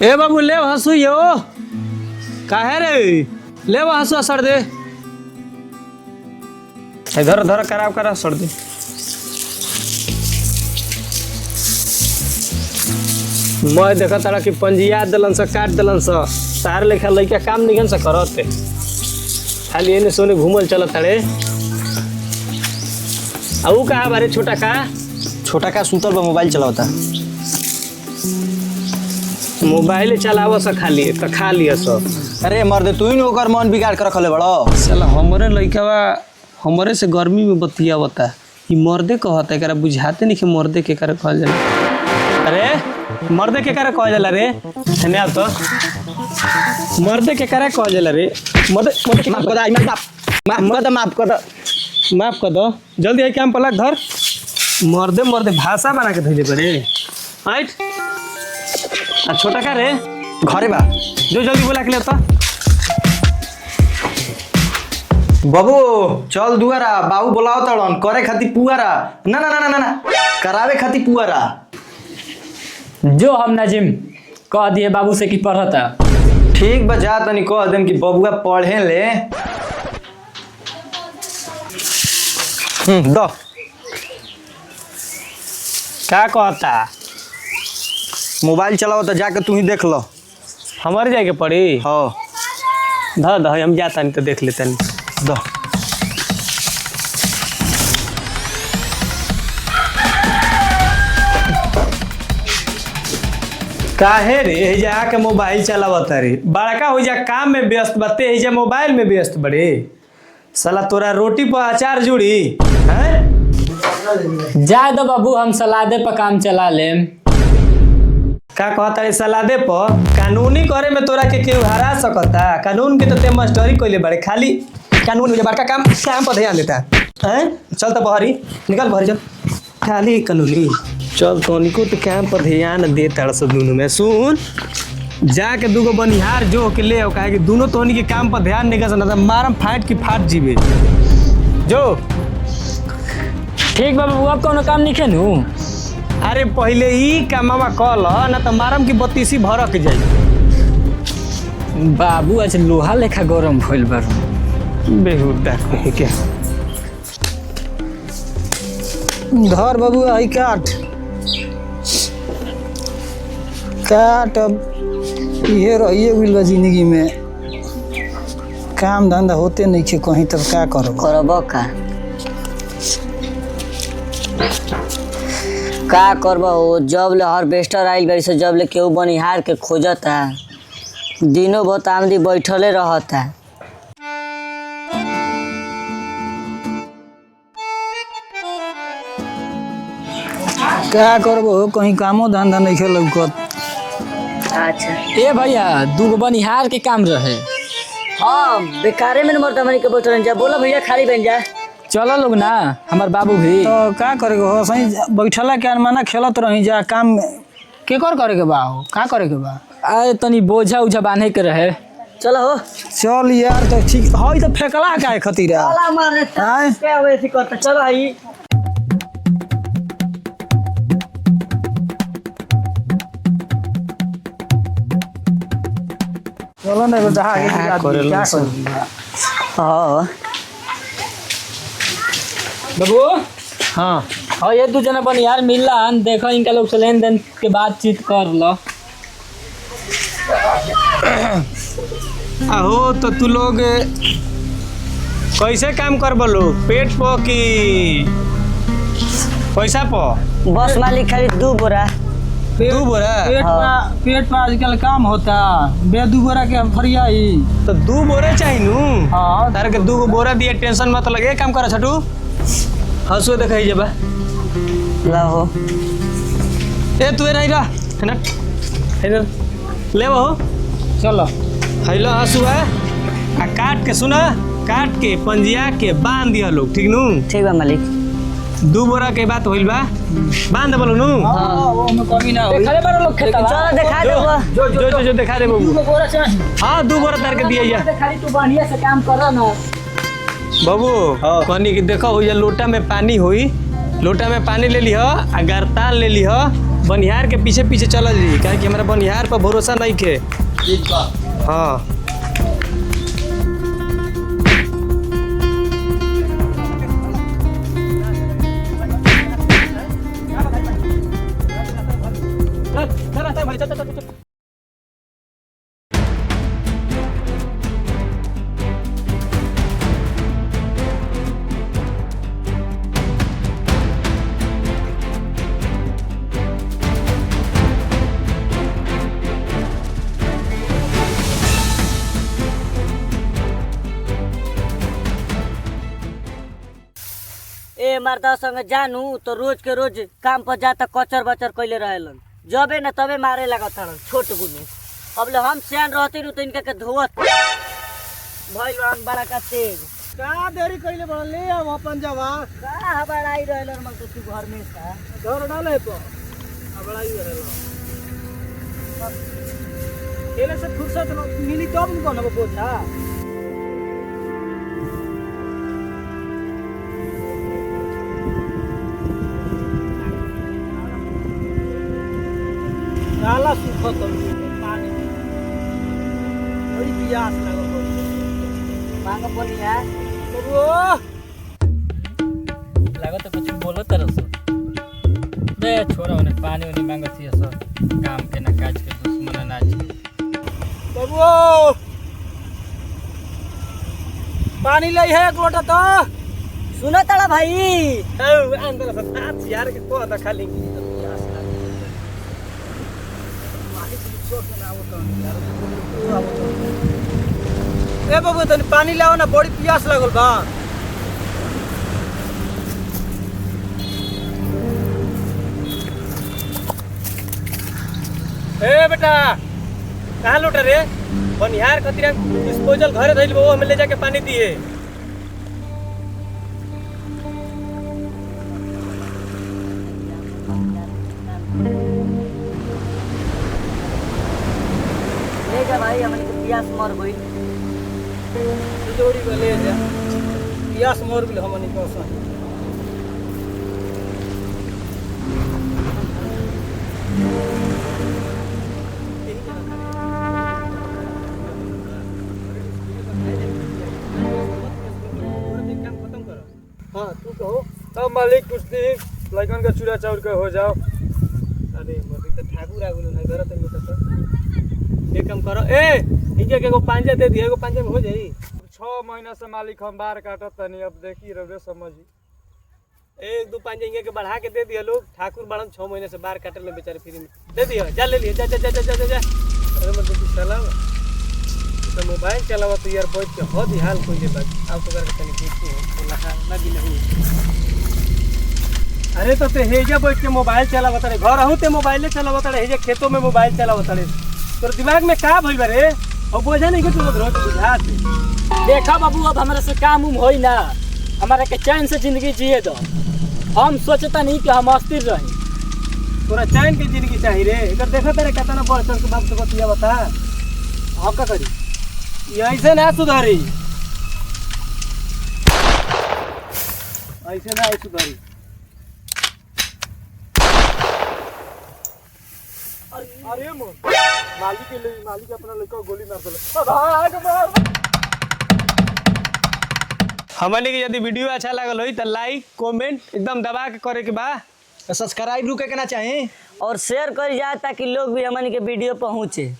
ए बाबू ले हंसू यो काहे रे ले हंसू सर दे इधर उधर कराव करा सर दे मैं देखा तारा कि पंजिया दलन से काट दलन से तार लेखा लइका काम निगन से करते खाली एने सोने घूमल चलत तारे आऊ कहा बारे छोटा का सुतल बा मोबाइल चलावता मोबाइल चलाव स खाली त खा लिया स अरे मर्दे तू ही ओकर मन बिगाड़ के रखले बड़ो साला हमरे लइकावा हमरे से गर्मी में बतियावता ई मर्दे कहता एकरा बुझाते नहीं कि मर्दे के करे कहल जाला अरे मर्दे के करे कहल जाला रे हने आ तो मर्दे के करे कहल जाला रे मर्दे माफ कर दे माफ कर दो जल्दी है काम पलक धर मर्दे भाषा बना के धइले बड़े राइट आ छोटा का रे घरे बा जो जल्दी बोला के ले तो बाबू चल दुआरा बाबू बोलाओ तड़न करे खाती पुआरा ना ना ना ना ना करावे खाती पुआरा जो हम नाजिम कह दिए बाबू से कि पढ़ता ठीक बा जा तनी कह देम कि बबुआ पढ़े ले दो क्या कहता मोबाइल चलाओ तो जाके तू ही देख लो हमारे जाके पड़ी हाँ धर हम जाता नहीं तो देख लेते नहीं दो काहे रे जा के मोबाइल चलावता रे बड़का हो जा काम में व्यस्त बते जा मोबाइल में व्यस्त बड़े साला तोरा रोटी पर अचार जुड़ी हैं जाए दो बाबू हम सलादे पर काम चला लेम का कहता रे सलादे पर कानूनी करे में तोरा के केहू हरा सकता कानून के तो ते मास्टरी कइले बड़े खाली कानून में बड़का काम पर ध्यान देता हैं चल तो बहरी निकल बहरी चल खाली कानूनी चल तनिको तो काम पर ध्यान दे ताड़ सब दोनों में सुन जाके दूगो बनिहार जो के ले कहा कि दोनों तोहनी के काम पर ध्यान नहीं कर सकता मारम फाट की फाट जीवे जो ठीक बाबू अब कोनो काम नहीं खेनू अरे पहले ही कामवा कल ना तो मारम की बत्तीसी भरक जाए बाबू आज लोहा लेखा गरम भइल बार बेहुदा कहे क्या धर बाबू आई काट अब ये रहिए गइल बा जिंदगी में काम धंधा होते नहीं खे कहीं तब क्या करब का करब हो जब ले हार्वेस्टर आइल बारी से जब ले केहू बनिहार के खोजता दिनों बहुत आमदी बैठले रहता क्या करब हो कहीं कामो धंधा नहीं खे लौकत अच्छा ए भैया दूगो बनिहार के काम रहे हाँ बेकारे में मरता मनी के बैठल जा बोला भैया खाली बन जा चलो लोग ना हमार बाबू भी तो क्या करे हो सही बैठला के अनमाना खेलत रही जा काम के करे के बा हो का करे के बा अरे तनी बोझा उझा बांधे के रहे चलो हो चल यार तो ठीक हई तो फेकला का खतीरा चला मारे आय क्या वैसे करता चलो आई चलो ना बेटा आगे क्या क्या हाँ बाबू हाँ हाँ ये दू जना बनिहार मिलला देखो इनका लोग से लेन देन के बातचीत कर लो आहो तो तू लोग कैसे काम कर बोलो पेट पर कि पैसा पर बस मालिक खाली 2 बोरा दू बोरा पेट पर आजकल काम होता बे 2 बोरा के फरिया ही तो 2 बोरे चाहिए नू हाँ तार के 2 बोरा दिए टेंशन मत लगे काम कर छटू हंसो देखा ही जबा लाओ ए तू नहीं रहा है ना इधर ले वो चलो हैलो हंसू है आ काट के सुना काट के पंजिया के बांध दिया लोग ठीक नू ठीक बा मालिक 2 बोरा के बात होइल बा बांध बोलो नू हाँ वो में कमी ना होई खड़े बारो लोग खेता चलो दिखा दो जो दिखा दे बाबू बोरा चाहिए हाँ 2 बोरा तार के दिया जा खाली तू बढ़िया से काम कर ना बाबू कहनी कि देखो हो लोटा में पानी हुई लोटा में पानी ले लिह आ गरतान ले लिह बनिहार के पीछे पीछे चलल जी, काहे कि हमारा बनिहार पर भरोसा नहीं के। हाँ ए मर्दा संग जानू तो रोज के रोज काम पर जाता कचर बचर कैले रहेलन, जबे न तबे मारे लगत हन छोट गुने। अब ले हम सियान रहते नु तो इनका के धोवत भइल रन बड़ा का तेज। का देरी कैले बड़ ले अब अपन जवा का बड़ाई रहेलन मन तो तू घर में का घर डाले तो बड़ाई रहेला खेले से फुर्सत मिली तब न बनब बोझा। काला सुखत पानी बड़ी प्यास लागल मांग पनिया लागत कुछ बोलो तरस बे छोरा उन्हें पानी उन्हें मांगत थी सर काम के ना काज के दुश्मन नाच बबुओ पानी ले है एक लोटा तो सुनो तड़ा भाई। अंदर से हाथ यार के को था खाली ए बाबू तनी पानी लाओ ना, बड़ी प्यास लागल बा। ए बेटा कहाँ लौटा रे? बनिहार खतिर डिस्पोजल घरे धइल वो हमें ले जाके पानी दिए। ले जा भाई हमन के प्यास मर गई। जोड़ी में ले जा, प्यास मोर गेल हमनी के ओसा। हाँ तू कहो तब मालिक कुछ दिन लड़कन का चूड़ा चाउर के हो जाओ। अरे मोदी तो ठाकुर आगुल नहीं करत है तो एक काम करो, ए इनके के एगो पांजा दे दिए, एगो पांजा में हो जाई। 6 महीना से मालिक हम बार काटत तनी, अब देखी रहे समझी। एक दो पांजा इनके के बढ़ा के दे दिए लोग। ठाकुर बड़न 6 महीने से बाहर काटल में बेचारे फ्री में दे दिए। जा ले लिए, जा जा जा जा जा जा। अरे मतलब चला तो मोबाइल चलावा तो यार बैठ के हो दी हाल कोई ले बात आप तो करके तनी देखती हो ना भी नहीं। अरे तो ते हेजा बैठ के मोबाइल चलावा तड़े, घर आहू ते मोबाइले चलावा तड़े, हेजा खेतों में मोबाइल चलावा तड़े। तोर दिमाग में का भइल बा रे? और बोझा नहीं के तू रोज बुझा दे। देखा बाबू अब हमारे से काम उम होई ना, हमारे के चैन से जिंदगी जिए दो। हम सोचता नहीं कि हम अस्थिर रही। तोरा चैन के जिंदगी चाहिए रे। इधर देखा तेरे कितना बर्तन के बाप से बतिया बता। हम का करी? ये ऐसे ना सुधारी, ऐसे ना सुधारी। अरे मालिक अपना लड़का गोली मार दिले। हमने के यदि वीडियो अच्छा लगल हो तो लाइक कमेंट एकदम दबा के करे के बा। सब्सक्राइब रुके के ना चाहे और शेयर कर जाए ताकि लोग भी हमन के वीडियो पहुँचे।